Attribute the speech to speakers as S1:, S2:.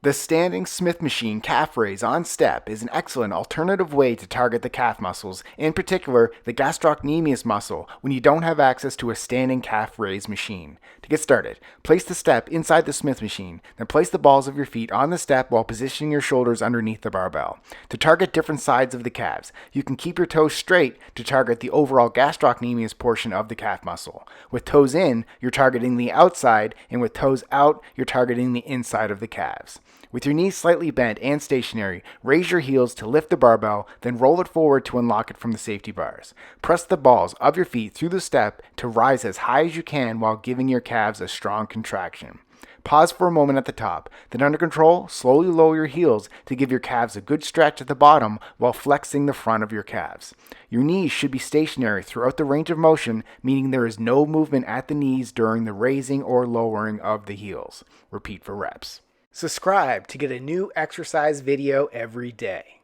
S1: The standing Smith machine calf raise on step is an excellent alternative way to target the calf muscles, in particular the gastrocnemius muscle, when you don't have access to a standing calf raise machine. To get started, place the step inside the Smith machine, then place the balls of your feet on the step while positioning your shoulders underneath the barbell. To target different sides of the calves, you can keep your toes straight to target the overall gastrocnemius portion of the calf muscle. With toes in, you're targeting the outside, and with toes out, you're targeting the inside of the calves. With your knees slightly bent and stationary, raise your heels to lift the barbell, then roll it forward to unlock it from the safety bars. Press the balls of your feet through the step to rise as high as you can while giving your calves a strong contraction. Pause for a moment at the top, then under control, slowly lower your heels to give your calves a good stretch at the bottom while flexing the front of your calves. Your knees should be stationary throughout the range of motion, meaning there is no movement at the knees during the raising or lowering of the heels. Repeat for reps. Subscribe to get a new exercise video every day.